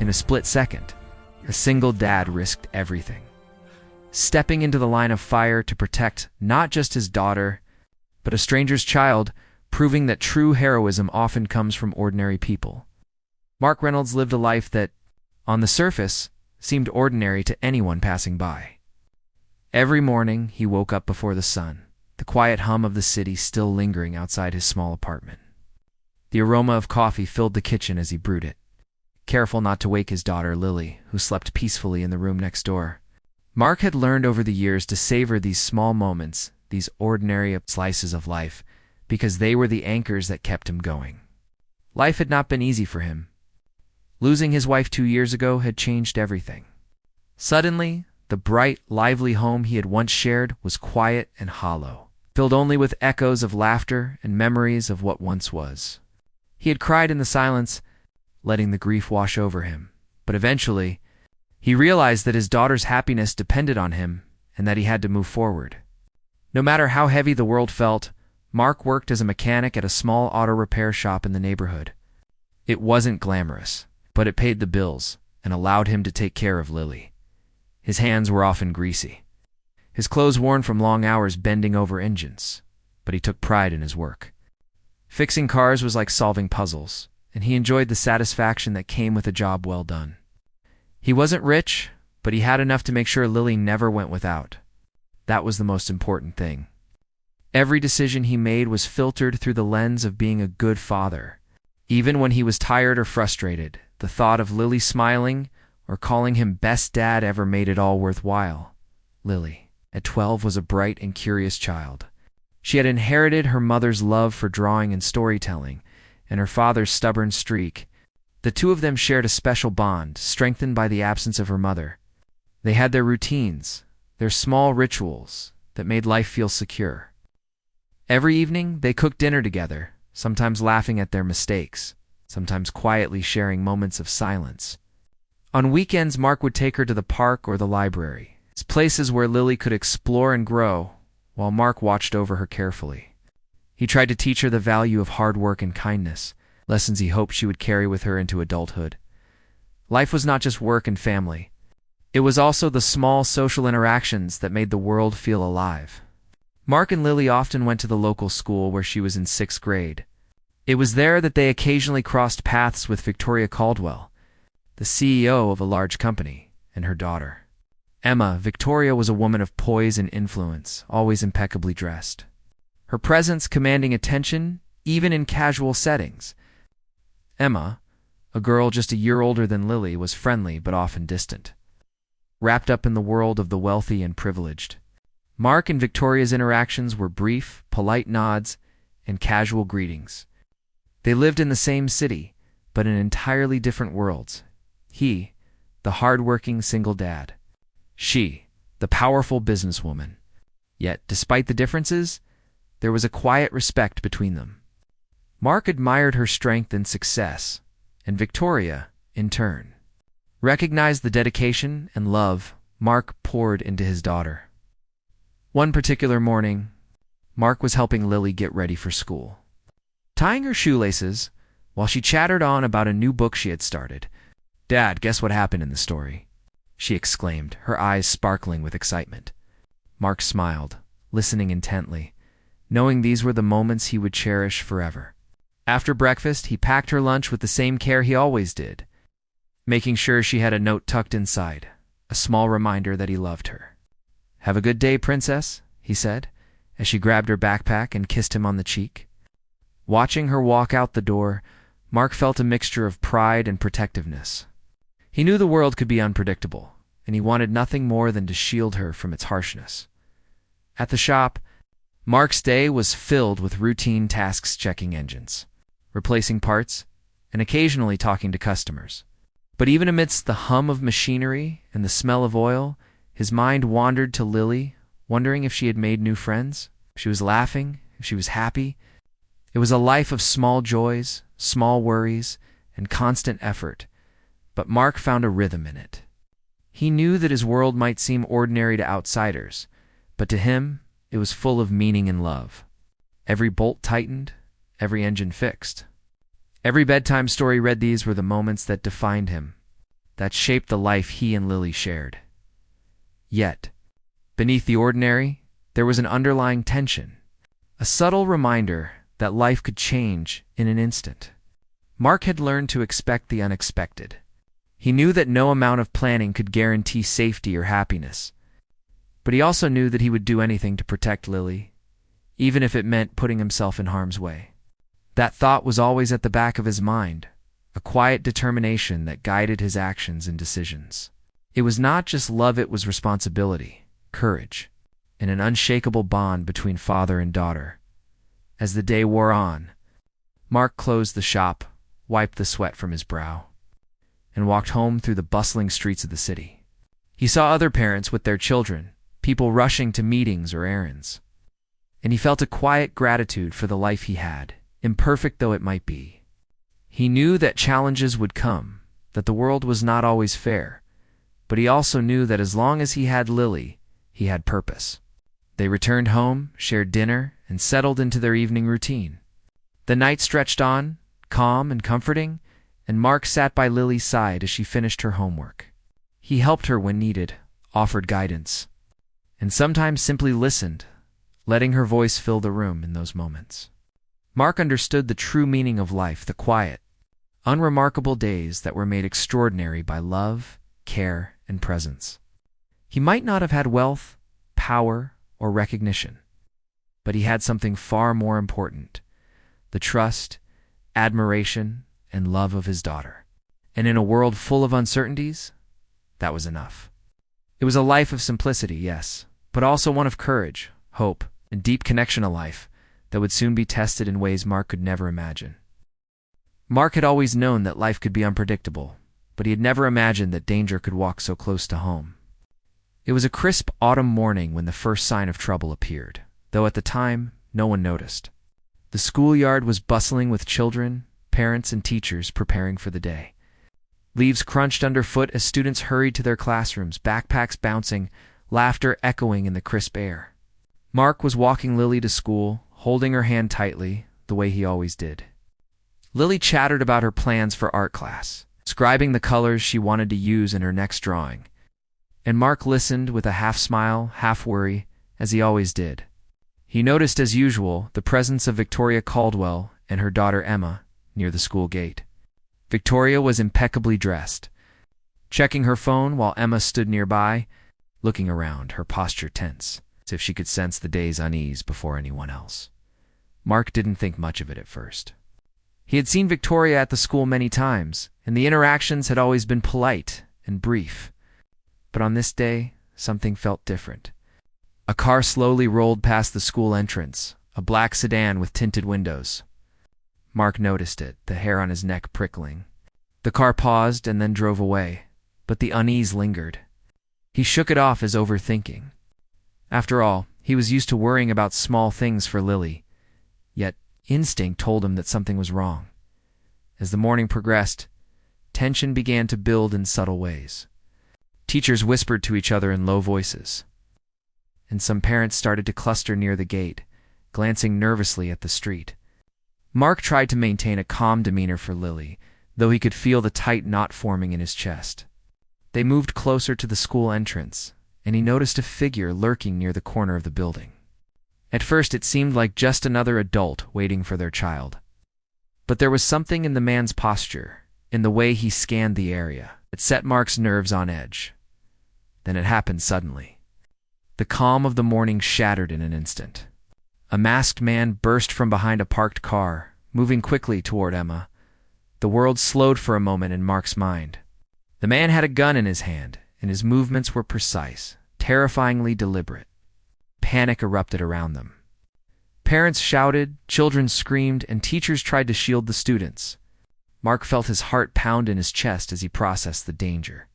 In a split second, a single dad risked everything, stepping into the line of fire to protect not just his daughter, but a stranger's child, proving that true heroism often comes from ordinary people. Mark Reynolds lived a life that, on the surface, seemed ordinary to anyone passing by. Every morning, he woke up before the sun, the quiet hum of the city still lingering outside his small apartment. The aroma of coffee filled the kitchen as he brewed it, careful not to wake his daughter Lily, who slept peacefully in the room next door. Mark had learned over the years to savor these small moments, these ordinary slices of life, because they were the anchors that kept him going. Life had not been easy for him. Losing his wife 2 years ago had changed everything. Suddenly, the bright, lively home he had once shared was quiet and hollow, filled only with echoes of laughter and memories of what once was. He had cried in the silence, letting the grief wash over him, but eventually, he realized that his daughter's happiness depended on him and that he had to move forward. No matter how heavy the world felt, Mark worked as a mechanic at a small auto repair shop in the neighborhood. It wasn't glamorous, but it paid the bills and allowed him to take care of Lily. His hands were often greasy, his clothes worn from long hours bending over engines, but he took pride in his work. Fixing cars was like solving puzzles, and he enjoyed the satisfaction that came with a job well done. He wasn't rich, but he had enough to make sure Lily never went without. That was the most important thing. Every decision he made was filtered through the lens of being a good father. Even when he was tired or frustrated, the thought of Lily smiling or calling him best dad ever made it all worthwhile. Lily, at 12, was a bright and curious child. She had inherited her mother's love for drawing and storytelling, and her father's stubborn streak. The two of them shared a special bond, strengthened by the absence of her mother. They had their routines, their small rituals that made life feel secure. Every evening, they cooked dinner together, sometimes laughing at their mistakes, sometimes quietly sharing moments of silence. On weekends, Mark would take her to the park or the library, places where Lily could explore and grow, while Mark watched over her carefully. He tried to teach her the value of hard work and kindness, lessons he hoped she would carry with her into adulthood. Life was not just work and family. It was also the small social interactions that made the world feel alive. Mark and Lily often went to the local school where she was in 6th grade. It was there that they occasionally crossed paths with Victoria Caldwell, the CEO of a large company, and her daughter. Emma, Victoria was a woman of poise and influence, always impeccably dressed. Her presence commanding attention, even in casual settings. Emma, a girl just a year older than Lily, was friendly but often distant, wrapped up in the world of the wealthy and privileged. Mark and Victoria's interactions were brief, polite nods, and casual greetings. They lived in the same city, but in entirely different worlds. He, the hard-working single dad. She, the powerful businesswoman. Yet, despite the differences, there was a quiet respect between them. Mark admired her strength and success, and Victoria, in turn, recognized the dedication and love Mark poured into his daughter. One particular morning, Mark was helping Lily get ready for school, tying her shoelaces while she chattered on about a new book she had started. "Dad, guess what happened in the story?" she exclaimed, her eyes sparkling with excitement. Mark smiled, listening intently, knowing these were the moments he would cherish forever. After breakfast, he packed her lunch with the same care he always did, making sure she had a note tucked inside, a small reminder that he loved her. "Have a good day, princess," he said, as she grabbed her backpack and kissed him on the cheek. Watching her walk out the door, Mark felt a mixture of pride and protectiveness. He knew the world could be unpredictable, and he wanted nothing more than to shield her from its harshness. At the shop, Mark's day was filled with routine tasks, checking engines, replacing parts, and occasionally talking to customers. But even amidst the hum of machinery and the smell of oil, his mind wandered to Lily, wondering if she had made new friends, if she was laughing, if she was happy. It was a life of small joys, small worries, and constant effort, but Mark found a rhythm in it. He knew that his world might seem ordinary to outsiders, but to him, it was full of meaning and love. Every bolt tightened, every engine fixed. Every bedtime story read, these were the moments that defined him. that shaped the life he and Lily shared. Yet, beneath the ordinary, there was an underlying tension, a subtle reminder that life could change in an instant. Mark had learned to expect the unexpected. He knew that no amount of planning could guarantee safety or happiness, but he also knew that he would do anything to protect Lily, even if it meant putting himself in harm's way. That thought was always at the back of his mind, a quiet determination that guided his actions and decisions. It was not just love, it was responsibility, courage, and an unshakable bond between father and daughter. As the day wore on, Mark closed the shop, wiped the sweat from his brow, and walked home through the bustling streets of the city. He saw other parents with their children, people rushing to meetings or errands, and he felt a quiet gratitude for the life he had, imperfect though it might be. He knew that challenges would come, that the world was not always fair, but he also knew that as long as he had Lily, he had purpose. They returned home, shared dinner, and settled into their evening routine. The night stretched on, calm and comforting, and Mark sat by Lily's side as she finished her homework. He helped her when needed, offered guidance, and sometimes simply listened, letting her voice fill the room in those moments. Mark understood the true meaning of life, the quiet, unremarkable days that were made extraordinary by love, care, and presence. He might not have had wealth, power, or recognition, but he had something far more important: the trust, admiration, and love of his daughter. And in a world full of uncertainties, that was enough. It was a life of simplicity, yes, but also one of courage, hope, and deep connection to life that would soon be tested in ways Mark could never imagine. Mark had always known that life could be unpredictable, but he had never imagined that danger could walk so close to home. It was a crisp autumn morning when the first sign of trouble appeared, though at the time, no one noticed. The schoolyard was bustling with children, parents, and teachers preparing for the day. Leaves crunched underfoot as students hurried to their classrooms, backpacks bouncing, laughter echoing in the crisp air. Mark was walking Lily to school, holding her hand tightly, the way he always did. Lily chattered about her plans for art class, scribing the colors she wanted to use in her next drawing, and Mark listened with a half-smile, half-worry, as he always did. He noticed, as usual, the presence of Victoria Caldwell and her daughter Emma near the school gate. Victoria was impeccably dressed, checking her phone while Emma stood nearby, looking around, her posture tense, as if she could sense the day's unease before anyone else. Mark didn't think much of it at first. He had seen Victoria at the school many times, and the interactions had always been polite and brief. But on this day, something felt different. A car slowly rolled past the school entrance, a black sedan with tinted windows. Mark noticed it, the hair on his neck prickling. The car paused and then drove away, but the unease lingered. He shook it off as overthinking. After all, he was used to worrying about small things for Lily, yet instinct told him that something was wrong. As the morning progressed, tension began to build in subtle ways. Teachers whispered to each other in low voices, and some parents started to cluster near the gate, glancing nervously at the street. Mark tried to maintain a calm demeanor for Lily, though he could feel the tight knot forming in his chest. They moved closer to the school entrance, and he noticed a figure lurking near the corner of the building. At first it seemed like just another adult waiting for their child. But there was something in the man's posture, in the way he scanned the area, that set Mark's nerves on edge. Then it happened suddenly. The calm of the morning shattered in an instant. A masked man burst from behind a parked car, moving quickly toward Emma. The world slowed for a moment in Mark's mind. The man had a gun in his hand, and his movements were precise, terrifyingly deliberate. Panic erupted around them. Parents shouted, children screamed, and teachers tried to shield the students. Mark felt his heart pound in his chest as he processed the danger.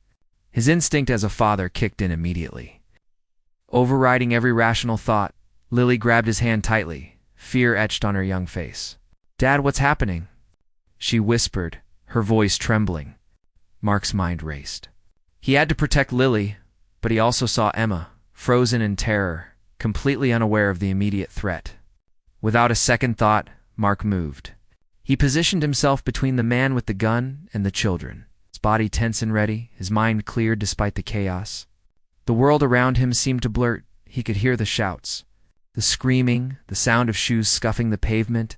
His instinct as a father kicked in immediately. Overriding every rational thought, Lily grabbed his hand tightly, fear etched on her young face. "Dad, what's happening?" she whispered, her voice trembling. Mark's mind raced. He had to protect Lily, but he also saw Emma, frozen in terror, completely unaware of the immediate threat. Without a second thought, Mark moved. He positioned himself between the man with the gun and the children, his body tense and ready, his mind cleared despite the chaos. The world around him seemed to blur. He could hear the shouts, the screaming, the sound of shoes scuffing the pavement,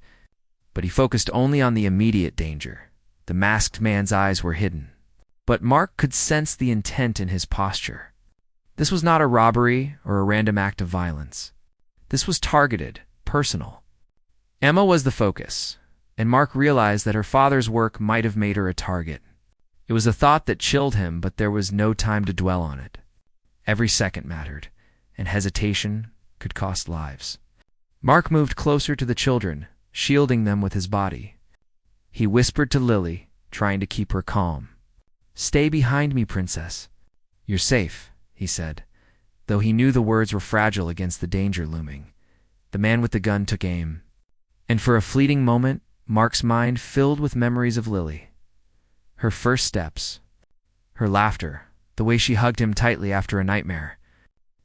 but he focused only on the immediate danger. The masked man's eyes were hidden, but Mark could sense the intent in his posture. This was not a robbery or a random act of violence. This was targeted, personal. Emma was the focus, and Mark realized that her father's work might have made her a target. It was a thought that chilled him, but there was no time to dwell on it. Every second mattered, and hesitation could cost lives. Mark moved closer to the children, shielding them with his body. He whispered to Lily, trying to keep her calm. "Stay behind me, princess. You're safe," he said, though he knew the words were fragile against the danger looming. The man with the gun took aim, and for a fleeting moment, Mark's mind filled with memories of Lily. Her first steps, her laughter, the way she hugged him tightly after a nightmare.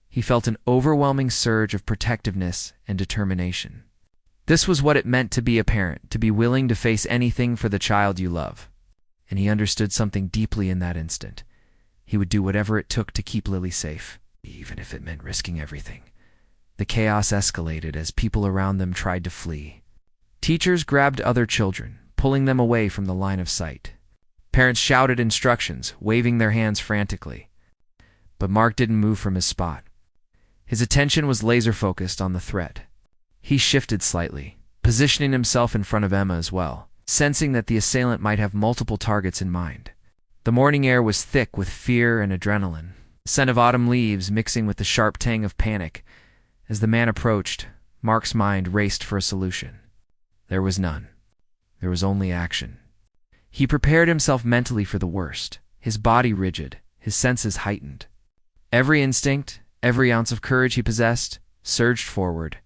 He felt an overwhelming surge of protectiveness and determination. This was what it meant to be a parent, to be willing to face anything for the child you love. And he understood something deeply in that instant. He would do whatever it took to keep Lily safe, even if it meant risking everything. The chaos escalated as people around them tried to flee. Teachers grabbed other children, pulling them away from the line of sight. Parents shouted instructions, waving their hands frantically. But Mark didn't move from his spot. His attention was laser-focused on the threat. He shifted slightly, positioning himself in front of Emma as well, sensing that the assailant might have multiple targets in mind. The morning air was thick with fear and adrenaline, the scent of autumn leaves mixing with the sharp tang of panic. As the man approached, Mark's mind raced for a solution. There was none. There was only action. He prepared himself mentally for the worst, his body rigid, his senses heightened. Every instinct, every ounce of courage he possessed, surged forward.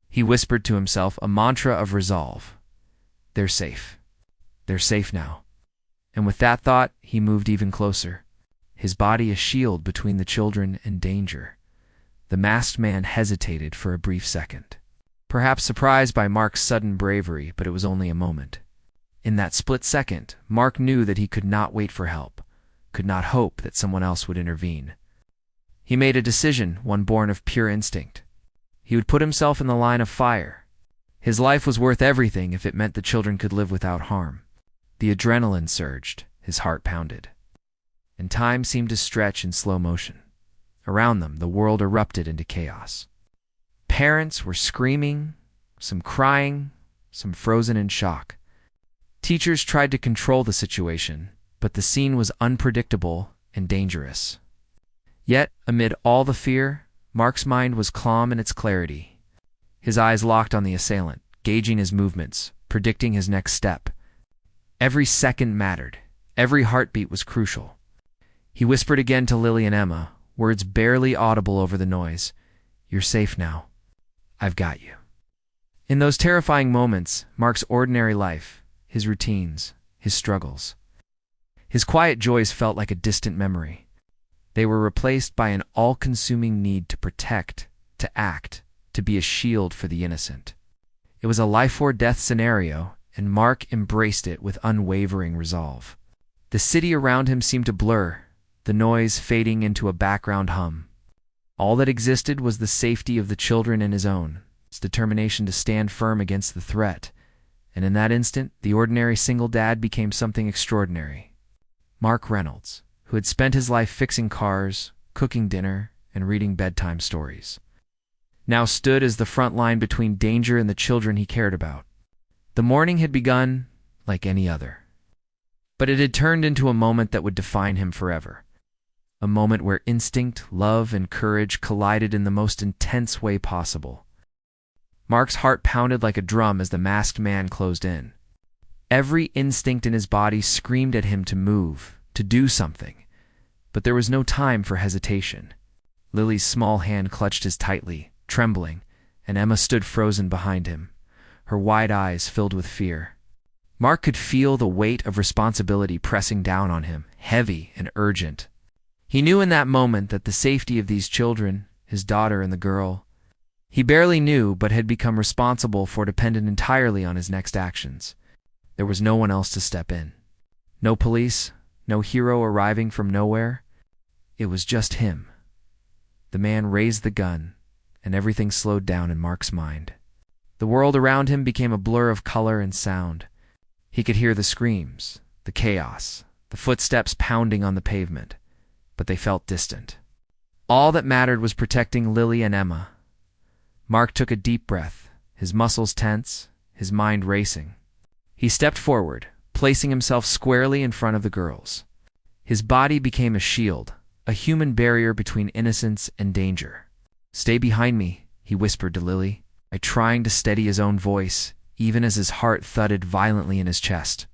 He whispered to himself a mantra of resolve. They're safe. They're safe now. And with that thought, he moved even closer, his body a shield between the children and danger. The masked man hesitated for a brief second, perhaps surprised by Mark's sudden bravery, but it was only a moment. In that split second, Mark knew that he could not wait for help, could not hope that someone else would intervene. He made a decision, one born of pure instinct. He would put himself in the line of fire. His life was worth everything if it meant the children could live without harm. The adrenaline surged, his heart pounded, and time seemed to stretch in slow motion. Around them, the world erupted into chaos. Parents were screaming, some crying, some frozen in shock. Teachers tried to control the situation, but the scene was unpredictable and dangerous. Yet, amid all the fear, Mark's mind was calm in its clarity. His eyes locked on the assailant, gauging his movements, predicting his next step. Every second mattered. Every heartbeat was crucial. He whispered again to Lily and Emma, words barely audible over the noise. "You're safe now. I've got you." In those terrifying moments, Mark's ordinary life, his routines, his struggles, his quiet joys felt like a distant memory. They were replaced by an all-consuming need to protect, to act, to be a shield for the innocent. It was a life-or-death scenario, and Mark embraced it with unwavering resolve. The city around him seemed to blur, the noise fading into a background hum. All that existed was the safety of the children and his own, his determination to stand firm against the threat. And in that instant, the ordinary single dad became something extraordinary. Mark Reynolds, who had spent his life fixing cars, cooking dinner, and reading bedtime stories, now stood as the front line between danger and the children he cared about. The morning had begun like any other, but it had turned into a moment that would define him forever. A moment where instinct, love, and courage collided in the most intense way possible. Mark's heart pounded like a drum as the masked man closed in. Every instinct in his body screamed at him to move, to do something, but there was no time for hesitation. Lily's small hand clutched his tightly, trembling, and Emma stood frozen behind him, her wide eyes filled with fear. Mark could feel the weight of responsibility pressing down on him, heavy and urgent. He knew in that moment that the safety of these children, his daughter and the girl, he barely knew but had become responsible for, depended entirely on his next actions. There was no one else to step in. No police, no hero arriving from nowhere. It was just him. The man raised the gun, and everything slowed down in Mark's mind. The world around him became a blur of color and sound. He could hear the screams, the chaos, the footsteps pounding on the pavement, but they felt distant. All that mattered was protecting Lily and Emma. Mark took a deep breath, his muscles tense, his mind racing. He stepped forward, placing himself squarely in front of the girls. His body became a shield, a human barrier between innocence and danger. "Stay behind me," he whispered to Lily, trying to steady his own voice, even as his heart thudded violently in his chest.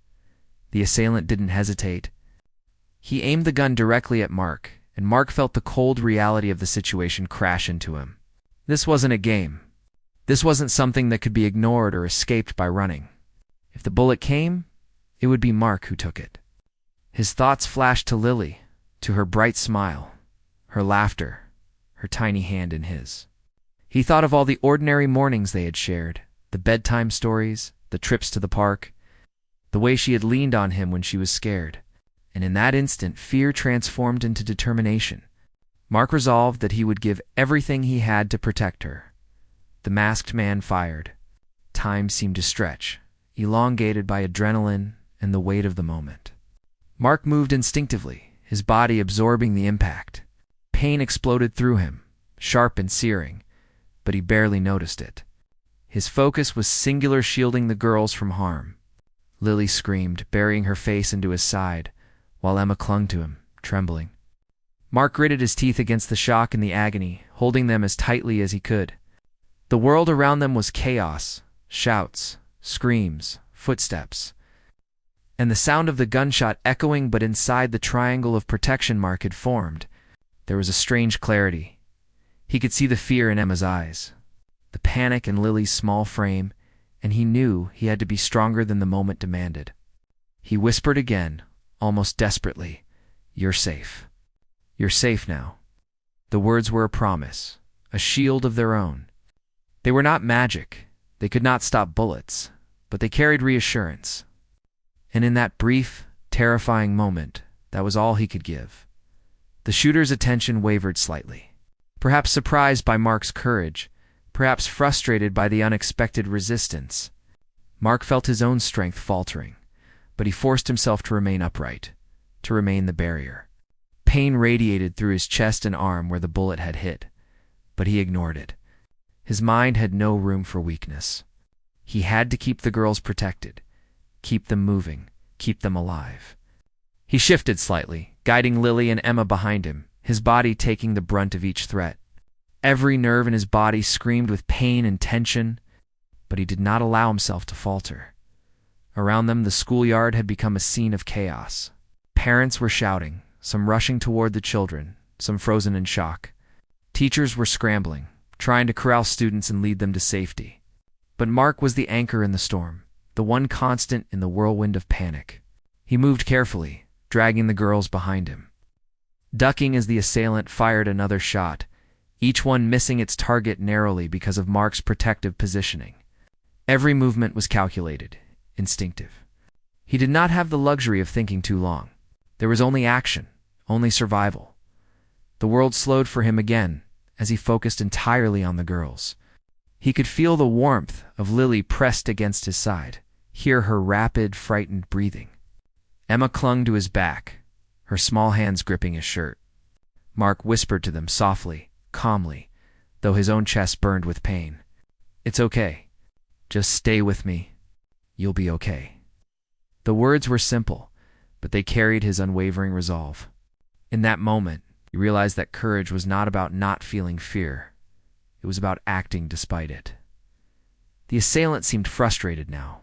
The assailant didn't hesitate. He aimed the gun directly at Mark, and Mark felt the cold reality of the situation crash into him. This wasn't a game. This wasn't something that could be ignored or escaped by running. If the bullet came, it would be Mark who took it. His thoughts flashed to Lily, to her bright smile, her laughter, her tiny hand in his. He thought of all the ordinary mornings they had shared, the bedtime stories, the trips to the park, the way she had leaned on him when she was scared. And in that instant, fear transformed into determination. Mark resolved that he would give everything he had to protect her. The masked man fired. Time seemed to stretch, elongated by adrenaline and the weight of the moment. Mark moved instinctively, his body absorbing the impact. Pain exploded through him, sharp and searing, but he barely noticed it. His focus was singular, shielding the girls from harm. Lily screamed, burying her face into his side, while Emma clung to him, trembling. Mark gritted his teeth against the shock and the agony, holding them as tightly as he could. The world around them was chaos, shouts, screams, footsteps, and the sound of the gunshot echoing, but inside the triangle of protection Mark had formed, there was a strange clarity. He could see the fear in Emma's eyes, the panic in Lily's small frame, and he knew he had to be stronger than the moment demanded. He whispered again, almost desperately, "You're safe. You're safe now." The words were a promise, a shield of their own. They were not magic, they could not stop bullets, but they carried reassurance. And in that brief, terrifying moment, that was all he could give. The shooter's attention wavered slightly. Perhaps surprised by Mark's courage, perhaps frustrated by the unexpected resistance. Mark felt his own strength faltering, but he forced himself to remain upright, to remain the barrier. Pain radiated through his chest and arm where the bullet had hit, but he ignored it. His mind had no room for weakness. He had to keep the girls protected, keep them moving, keep them alive. He shifted slightly, guiding Lily and Emma behind him, his body taking the brunt of each threat. Every nerve in his body screamed with pain and tension, but he did not allow himself to falter. Around them, the schoolyard had become a scene of chaos. Parents were shouting, some rushing toward the children, some frozen in shock. Teachers were scrambling, trying to corral students and lead them to safety. But Mark was the anchor in the storm, the one constant in the whirlwind of panic. He moved carefully, dragging the girls behind him, ducking as the assailant fired another shot, each one missing its target narrowly because of Mark's protective positioning. Every movement was calculated, instinctive. He did not have the luxury of thinking too long. There was only action, only survival. The world slowed for him again as he focused entirely on the girls. He could feel the warmth of Lily pressed against his side, hear her rapid, frightened breathing. Emma clung to his back, her small hands gripping his shirt. Mark whispered to them softly, calmly, though his own chest burned with pain. "It's okay. Just stay with me. You'll be okay." The words were simple, but they carried his unwavering resolve. In that moment, he realized that courage was not about not feeling fear. It was about acting despite it. The assailant seemed frustrated now.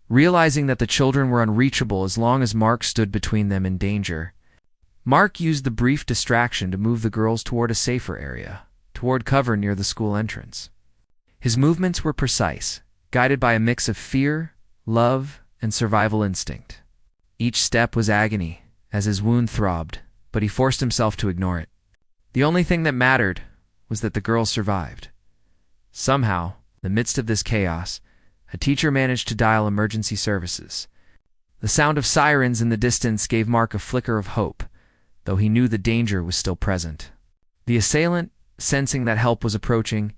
Realizing that the children were unreachable as long as Mark stood between them and danger, Mark used the brief distraction to move the girls toward a safer area, toward cover near the school entrance. His movements were precise, guided by a mix of fear, love, and survival instinct. Each step was agony, as his wound throbbed, but he forced himself to ignore it. The only thing that mattered was that the girls survived. Somehow, in the midst of this chaos, a teacher managed to dial emergency services. The sound of sirens in the distance gave Mark a flicker of hope, though he knew the danger was still present. The assailant, sensing that help was approaching,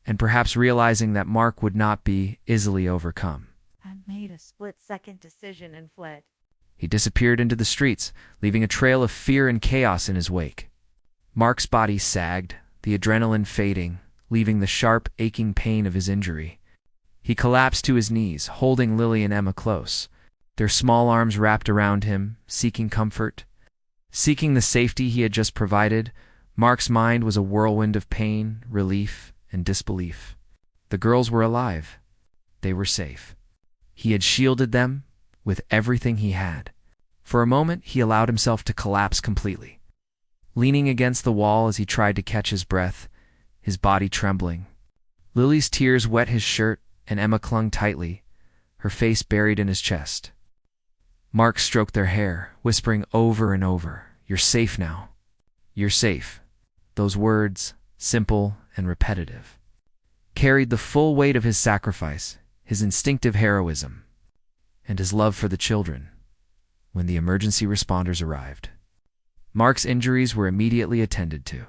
and perhaps realizing that Mark would not be easily overcome, I made a split-second decision and fled. he disappeared into the streets, leaving a trail of fear and chaos in his wake. Mark's body sagged, the adrenaline fading, leaving the sharp, aching pain of his injury. He collapsed to his knees, holding Lily and Emma close, their small arms wrapped around him, seeking comfort. Seeking the safety he had just provided, Mark's mind was a whirlwind of pain, relief, and disbelief. The girls were alive. They were safe. He had shielded them with everything he had. For a moment, he allowed himself to collapse completely, leaning against the wall as he tried to catch his breath, his body trembling. Lily's tears wet his shirt, and Emma clung tightly, her face buried in his chest. Mark stroked their hair, whispering over and over, "You're safe now. You're safe." Those words, simple and repetitive, carried the full weight of his sacrifice, his instinctive heroism, and his love for the children. When the emergency responders arrived, Mark's injuries were immediately attended to.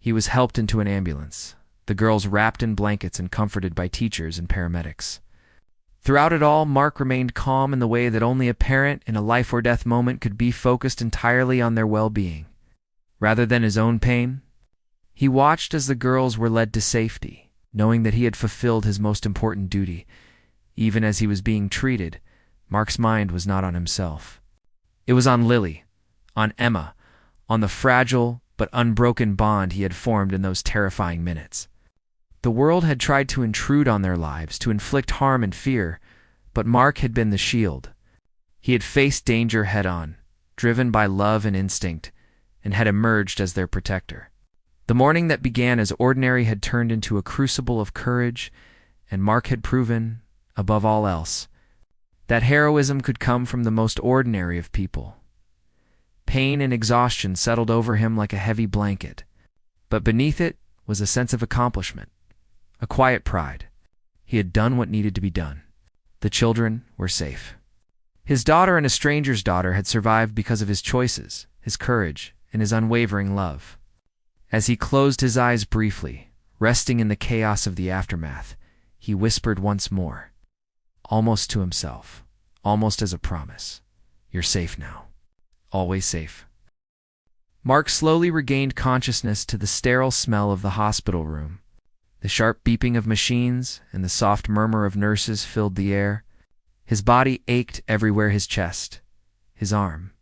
He was helped into an ambulance, the girls wrapped in blankets and comforted by teachers and paramedics. Throughout it all, Mark remained calm in the way that only a parent in a life-or-death moment could be, focused entirely on their well-being. Rather than his own pain, he watched as the girls were led to safety, knowing that he had fulfilled his most important duty. Even as he was being treated, Mark's mind was not on himself. It was on Lily, on Emma, on the fragile but unbroken bond he had formed in those terrifying minutes. The world had tried to intrude on their lives, to inflict harm and fear, but Mark had been the shield. He had faced danger head-on, driven by love and instinct, and had emerged as their protector. The morning that began as ordinary had turned into a crucible of courage, and Mark had proven, above all else, that heroism could come from the most ordinary of people. Pain and exhaustion settled over him like a heavy blanket, but beneath it was a sense of accomplishment, a quiet pride. He had done what needed to be done. The children were safe. His daughter and a stranger's daughter had survived because of his choices, his courage, and his unwavering love. As he closed his eyes briefly, resting in the chaos of the aftermath, he whispered once more, almost to himself, almost as a promise, "You're safe now. Always safe." Mark slowly regained consciousness to the sterile smell of the hospital room. The sharp beeping of machines and the soft murmur of nurses filled the air. His body ached everywhere, his chest, his arm,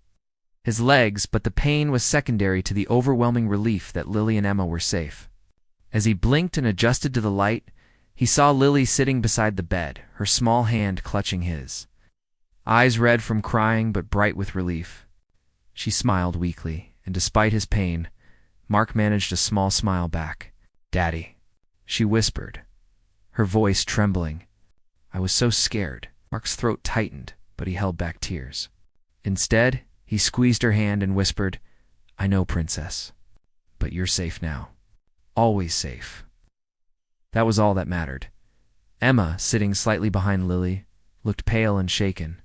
his legs, but the pain was secondary to the overwhelming relief that Lily and Emma were safe. As he blinked and adjusted to the light, he saw Lily sitting beside the bed, her small hand clutching his. Eyes red from crying but bright with relief. She smiled weakly, and despite his pain, Mark managed a small smile back. "Daddy," she whispered, her voice trembling. "I was so scared." Mark's throat tightened, but he held back tears. Instead, he squeezed her hand and whispered, "I know, Princess, but you're safe now. Always safe." That was all that mattered. Emma, sitting slightly behind Lily, looked pale and shaken.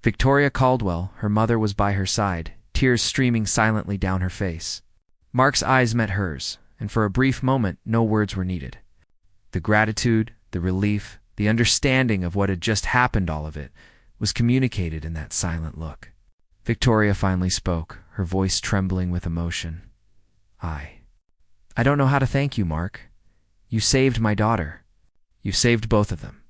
Victoria Caldwell, her mother, was by her side, tears streaming silently down her face. Mark's eyes met hers, and for a brief moment no words were needed. The gratitude, the relief, the understanding of what had just happened, all of it, was communicated in that silent look. Victoria finally spoke, her voice trembling with emotion. I don't know how to thank you, Mark. You saved my daughter. You saved both of them."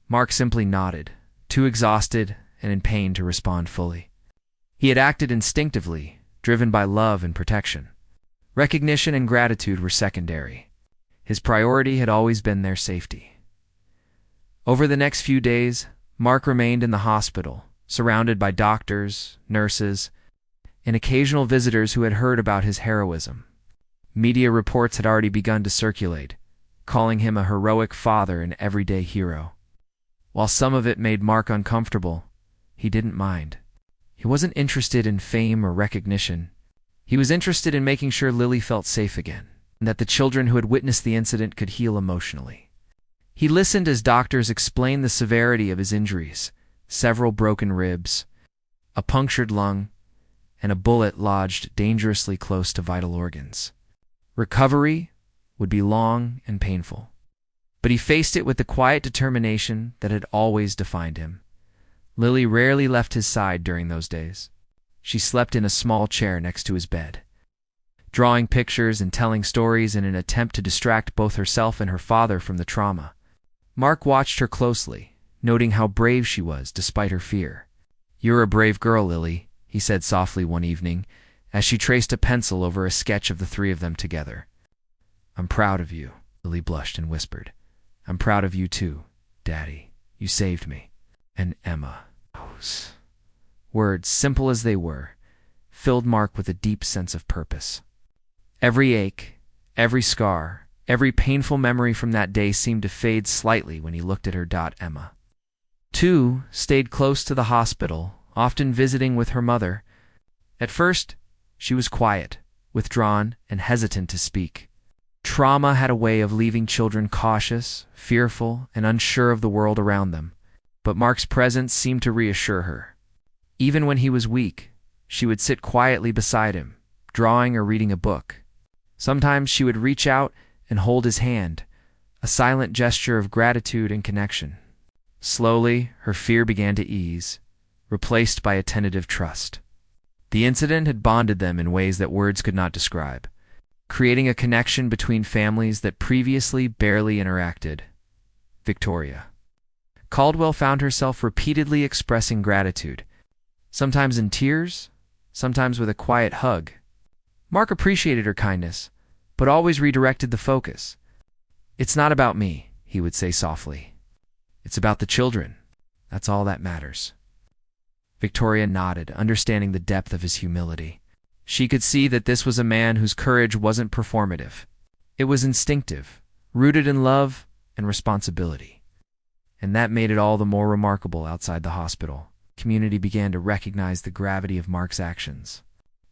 Mark simply nodded, too exhausted and in pain to respond fully. He had acted instinctively, driven by love and protection. Recognition and gratitude were secondary. His priority had always been their safety. Over the next few days, Mark remained in the hospital, surrounded by doctors, nurses, and occasional visitors who had heard about his heroism. Media reports had already begun to circulate, calling him a heroic father and everyday hero. While some of it made Mark uncomfortable, he didn't mind. He wasn't interested in fame or recognition. He was interested in making sure Lily felt safe again, and that the children who had witnessed the incident could heal emotionally. He listened as doctors explained the severity of his injuries, several broken ribs, a punctured lung, and a bullet lodged dangerously close to vital organs. Recovery would be long and painful, but he faced it with the quiet determination that had always defined him. Lily rarely left his side during those days. She slept in a small chair next to his bed, drawing pictures and telling stories in an attempt to distract both herself and her father from the trauma. Mark watched her closely, noting how brave she was despite her fear. "You're a brave girl, Lily," he said softly one evening, as she traced a pencil over a sketch of the three of them together. "I'm proud of you," Lily blushed and whispered. "I'm proud of you too, Daddy. You saved me." And Emma. Those words, simple as they were, filled Mark with a deep sense of purpose. Every ache, every scar, every painful memory from that day seemed to fade slightly when he looked at her. Emma, too, stayed close to the hospital, often visiting with her mother. At first, she was quiet, withdrawn, and hesitant to speak. Trauma had a way of leaving children cautious, fearful, and unsure of the world around them, but Mark's presence seemed to reassure her. Even when he was weak, she would sit quietly beside him, drawing or reading a book. Sometimes she would reach out and hold his hand, a silent gesture of gratitude and connection. Slowly, her fear began to ease, replaced by a tentative trust. The incident had bonded them in ways that words could not describe, creating a connection between families that previously barely interacted. Victoria. Caldwell found herself repeatedly expressing gratitude, sometimes in tears, sometimes with a quiet hug. Mark appreciated her kindness, but always redirected the focus. "It's not about me," he would say softly. "It's about the children. That's all that matters." Victoria nodded, understanding the depth of his humility. She could see that this was a man whose courage wasn't performative. It was instinctive, rooted in love and responsibility. And that made it all the more remarkable outside the hospital. The community began to recognize the gravity of Mark's actions.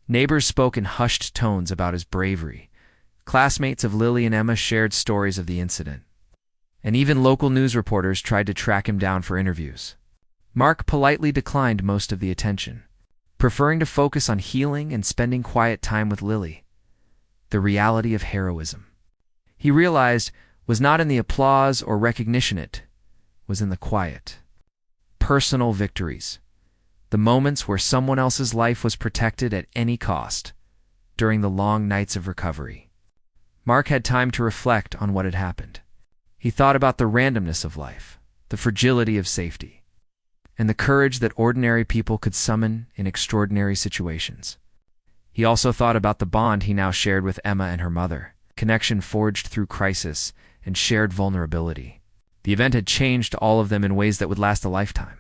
Neighbors spoke in hushed tones about his bravery. Classmates of Lily and Emma shared stories of the incident. And even local news reporters tried to track him down for interviews. Mark politely declined most of the attention, preferring to focus on healing and spending quiet time with Lily. The reality of heroism, he realized, was not in the applause or recognition, it was in the quiet, personal victories, the moments where someone else's life was protected at any cost. During the long nights of recovery, Mark had time to reflect on what had happened. He thought about the randomness of life, the fragility of safety, and the courage that ordinary people could summon in extraordinary situations. He also thought about the bond he now shared with Emma and her mother, connection forged through crisis and shared vulnerability. The event had changed all of them in ways that would last a lifetime.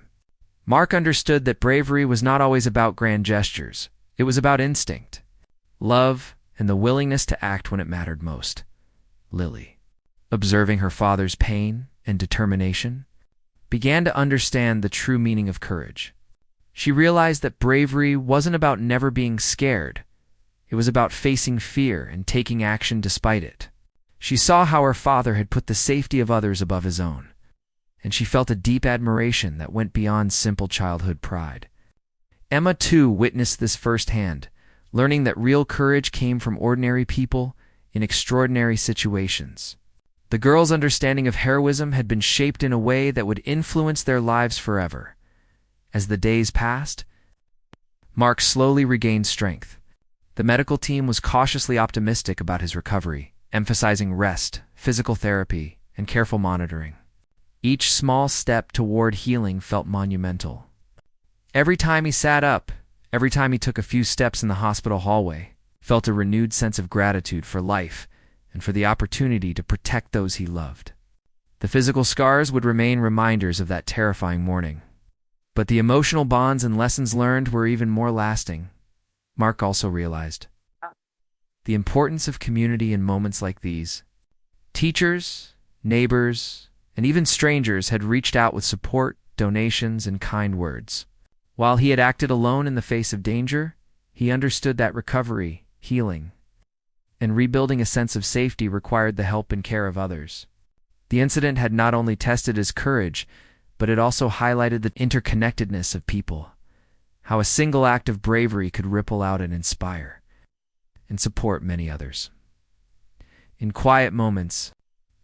Mark understood that bravery was not always about grand gestures. It was about instinct, love, and the willingness to act when it mattered most. Lily, observing her father's pain and determination, began to understand the true meaning of courage. She realized that bravery wasn't about never being scared. It was about facing fear and taking action despite it. She saw how her father had put the safety of others above his own, and she felt a deep admiration that went beyond simple childhood pride. Emma, too, witnessed this firsthand, learning that real courage came from ordinary people in extraordinary situations. The girls' understanding of heroism had been shaped in a way that would influence their lives forever. As the days passed, Mark slowly regained strength. The medical team was cautiously optimistic about his recovery, emphasizing rest, physical therapy, and careful monitoring. Each small step toward healing felt monumental. Every time he sat up, every time he took a few steps in the hospital hallway, felt a renewed sense of gratitude for life and for the opportunity to protect those he loved. The physical scars would remain reminders of that terrifying morning, but the emotional bonds and lessons learned were even more lasting. Mark also realized the importance of community in moments like these. Teachers, neighbors, and even strangers had reached out with support, donations, and kind words. While he had acted alone in the face of danger, he understood that recovery, healing, and rebuilding a sense of safety required the help and care of others. The incident had not only tested his courage, but it also highlighted the interconnectedness of people, how a single act of bravery could ripple out and inspire and support many others. In quiet moments,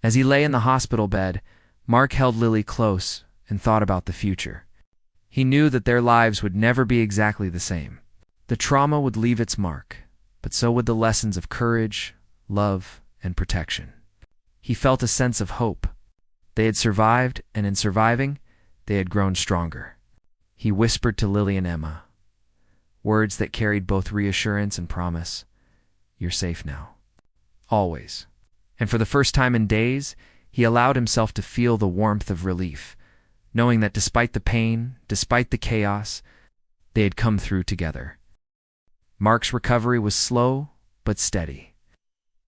as he lay in the hospital bed, Mark held Lily close and thought about the future. He knew that their lives would never be exactly the same. The trauma would leave its mark, but so would the lessons of courage, love, and protection. He felt a sense of hope. They had survived, and in surviving, they had grown stronger. He whispered to Lily and Emma, words that carried both reassurance and promise. "You're safe now. Always." And for the first time in days, he allowed himself to feel the warmth of relief, knowing that despite the pain, despite the chaos, they had come through together. Mark's recovery was slow but steady.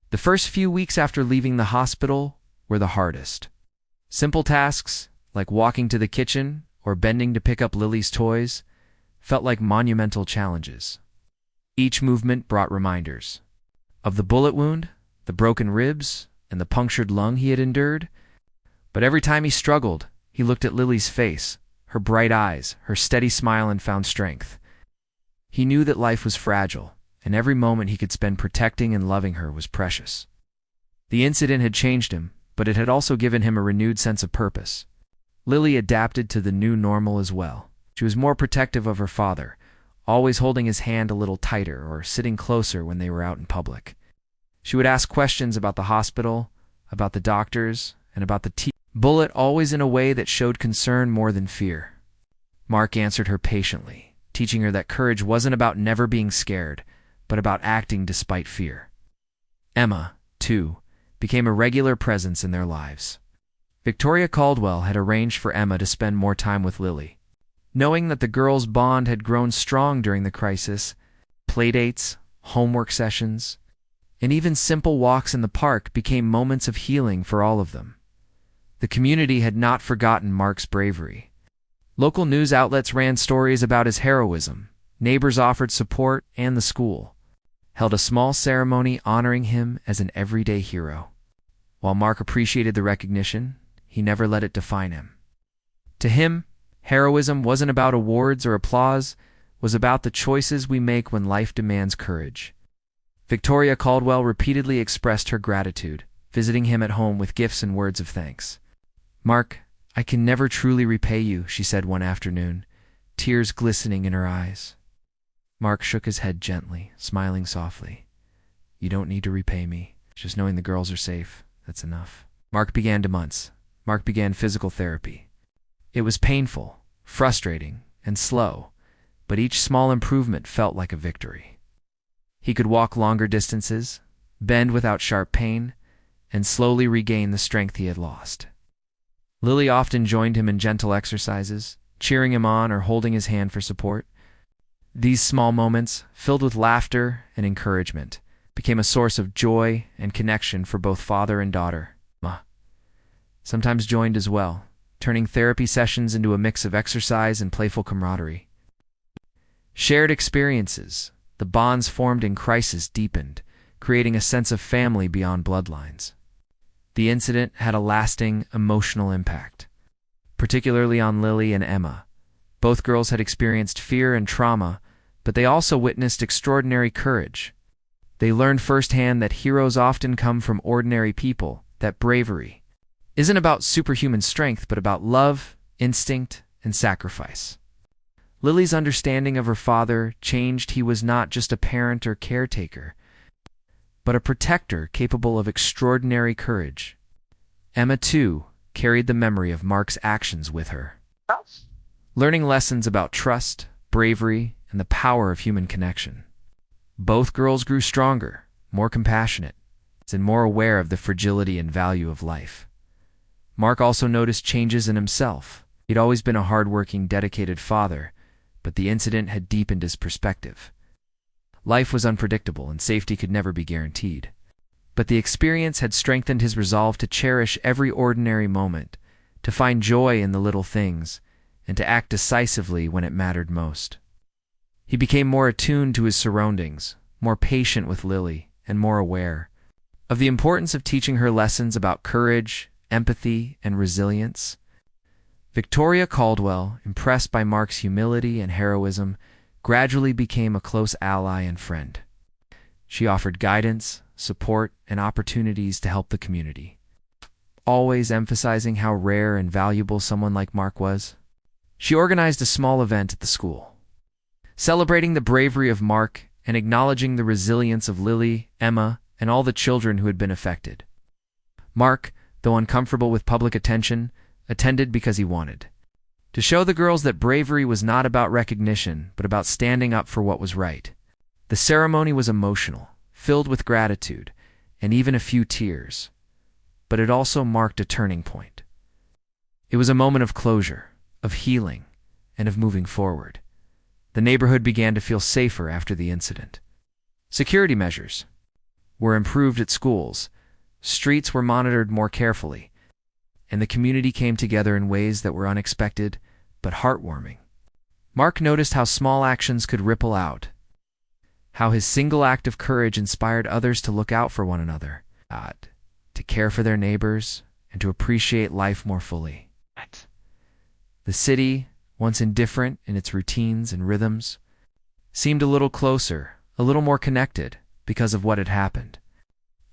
The first few weeks after leaving the hospital were the hardest. Simple tasks, like walking to the kitchen or bending to pick up Lily's toys, felt like monumental challenges. Each movement brought reminders of the bullet wound, the broken ribs, and the punctured lung he had endured. But every time he struggled, he looked at Lily's face, her bright eyes, her steady smile, and found strength. He knew that life was fragile, and every moment he could spend protecting and loving her was precious. The incident had changed him, but it had also given him a renewed sense of purpose. Lily adapted to the new normal as well. She was more protective of her father, always holding his hand a little tighter or sitting closer when they were out in public. She would ask questions about the hospital, about the doctors, and about the bullet, always in a way that showed concern more than fear. Mark answered her patiently, teaching her that courage wasn't about never being scared, but about acting despite fear. Emma, too, became a regular presence in their lives. Victoria Caldwell had arranged for Emma to spend more time with Lily. Knowing that the girls' bond had grown strong during the crisis, playdates, homework sessions, and even simple walks in the park became moments of healing for all of them. The community had not forgotten Mark's bravery. Local news outlets ran stories about his heroism. Neighbors offered support, and the school held a small ceremony honoring him as an everyday hero. While Mark appreciated the recognition, he never let it define him. To him, heroism wasn't about awards or applause, it was about the choices we make when life demands courage. Victoria Caldwell repeatedly expressed her gratitude, visiting him at home with gifts and words of thanks. "Mark, I can never truly repay you," she said one afternoon, tears glistening in her eyes. Mark shook his head gently, smiling softly. "You don't need to repay me. Just knowing the girls are safe, that's enough." Mark began physical therapy. It was painful, frustrating, and slow, but each small improvement felt like a victory. He could walk longer distances, bend without sharp pain, and slowly regain the strength he had lost. Lily often joined him in gentle exercises, cheering him on or holding his hand for support. These small moments, filled with laughter and encouragement, became a source of joy and connection for both father and daughter. Ma sometimes joined as well, turning therapy sessions into a mix of exercise and playful camaraderie. Shared experiences, the bonds formed in crisis deepened, creating a sense of family beyond bloodlines. The incident had a lasting emotional impact, particularly on Lily and Emma. Both girls had experienced fear and trauma, but they also witnessed extraordinary courage. They learned firsthand that heroes often come from ordinary people, that bravery isn't about superhuman strength, but about love, instinct, and sacrifice. Lily's understanding of her father changed. He was not just a parent or caretaker, but a protector capable of extraordinary courage. Emma, too, carried the memory of Mark's actions with her, learning lessons about trust, bravery, and the power of human connection. Both girls grew stronger, more compassionate, and more aware of the fragility and value of life. Mark also noticed changes in himself. He'd always been a hard-working, dedicated father, but the incident had deepened his perspective. Life was unpredictable, and safety could never be guaranteed. But the experience had strengthened his resolve to cherish every ordinary moment, to find joy in the little things, and to act decisively when it mattered most. He became more attuned to his surroundings, more patient with Lily, and more aware of the importance of teaching her lessons about courage, empathy, and resilience. Victoria Caldwell, impressed by Mark's humility and heroism, gradually became a close ally and friend. She offered guidance, support, and opportunities to help the community, always emphasizing how rare and valuable someone like Mark was. She organized a small event at the school, celebrating the bravery of Mark and acknowledging the resilience of Lily, Emma, and all the children who had been affected. Mark, though uncomfortable with public attention, attended because he wanted to show the girls that bravery was not about recognition, but about standing up for what was right. The ceremony was emotional, filled with gratitude, and even a few tears, but it also marked a turning point. It was a moment of closure, of healing, and of moving forward. The neighborhood began to feel safer after the incident. Security measures were improved at schools, streets were monitored more carefully, and the community came together in ways that were unexpected but heartwarming. Mark noticed how small actions could ripple out, how his single act of courage inspired others to look out for one another, to care for their neighbors, and to appreciate life more fully. The city, once indifferent in its routines and rhythms, seemed a little closer, a little more connected because of what had happened.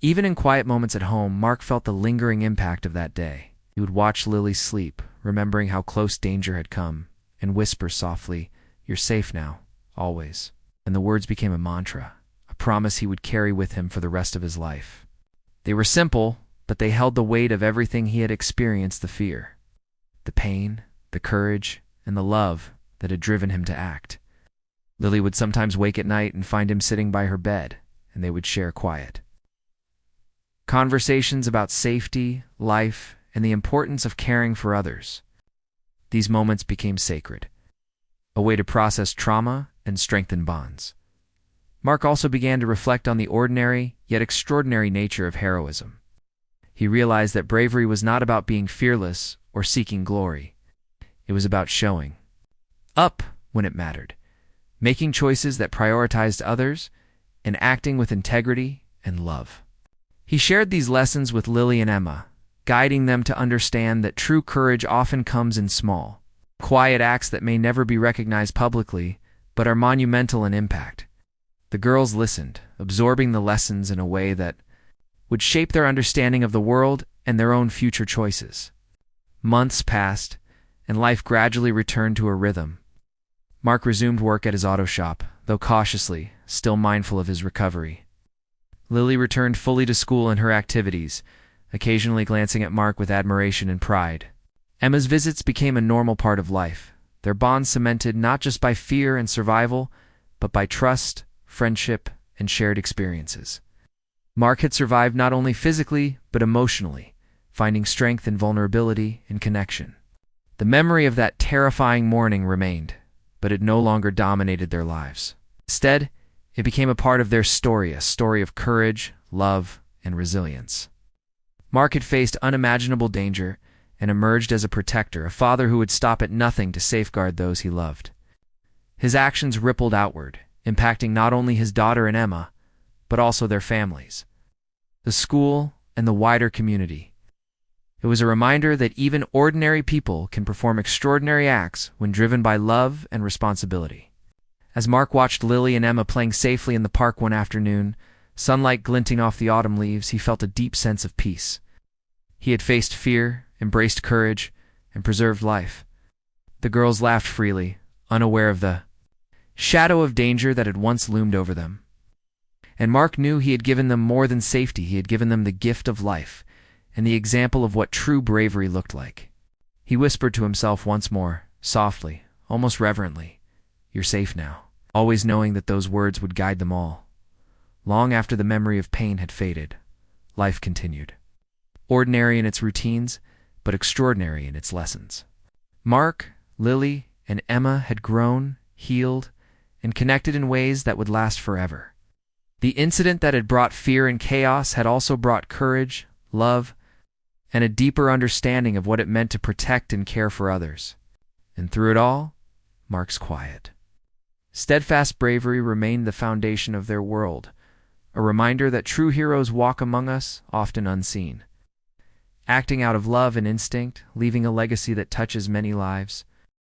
Even in quiet moments at home, Mark felt the lingering impact of that day. He would watch Lily sleep, remembering how close danger had come, and whisper softly, "You're safe now, always." And the words became a mantra, a promise he would carry with him for the rest of his life. They were simple, but they held the weight of everything he had experienced: the fear, the pain, the courage, and the love that had driven him to act. Lily would sometimes wake at night and find him sitting by her bed, and they would share quiet conversations about safety, life, and the importance of caring for others. These moments became sacred, a way to process trauma and strengthen bonds. Mark also began to reflect on the ordinary yet extraordinary nature of heroism. He realized that bravery was not about being fearless or seeking glory. It was about showing up when it mattered, making choices that prioritized others, and acting with integrity and love. He shared these lessons with Lily and Emma, guiding them to understand that true courage often comes in small, quiet acts that may never be recognized publicly, but are monumental in impact. The girls listened, absorbing the lessons in a way that would shape their understanding of the world and their own future choices. Months passed, and life gradually returned to a rhythm. Mark resumed work at his auto shop, though cautiously, still mindful of his recovery. Lily returned fully to school and her activities, occasionally glancing at Mark with admiration and pride. Emma's visits became a normal part of life, their bond cemented not just by fear and survival, but by trust, friendship, and shared experiences. Mark had survived not only physically, but emotionally, finding strength in vulnerability and connection. The memory of that terrifying morning remained, but it no longer dominated their lives. Instead, it became a part of their story, a story of courage, love, and resilience. Mark had faced unimaginable danger and emerged as a protector, a father who would stop at nothing to safeguard those he loved. His actions rippled outward, impacting not only his daughter and Emma, but also their families, the school, and the wider community. It was a reminder that even ordinary people can perform extraordinary acts when driven by love and responsibility. As Mark watched Lily and Emma playing safely in the park one afternoon, sunlight glinting off the autumn leaves, he felt a deep sense of peace. He had faced fear, embraced courage, and preserved life. The girls laughed freely, unaware of the shadow of danger that had once loomed over them. And Mark knew he had given them more than safety. He had given them the gift of life and the example of what true bravery looked like. He whispered to himself once more, softly, almost reverently, "You're safe now," always knowing that those words would guide them all. Long after the memory of pain had faded, life continued. Ordinary in its routines, but extraordinary in its lessons. Mark, Lily, and Emma had grown, healed, and connected in ways that would last forever. The incident that had brought fear and chaos had also brought courage, love, and a deeper understanding of what it meant to protect and care for others. And through it all, Mark's quiet, steadfast bravery remained the foundation of their world, a reminder that true heroes walk among us, often unseen. acting out of love and instinct, leaving a legacy that touches many lives.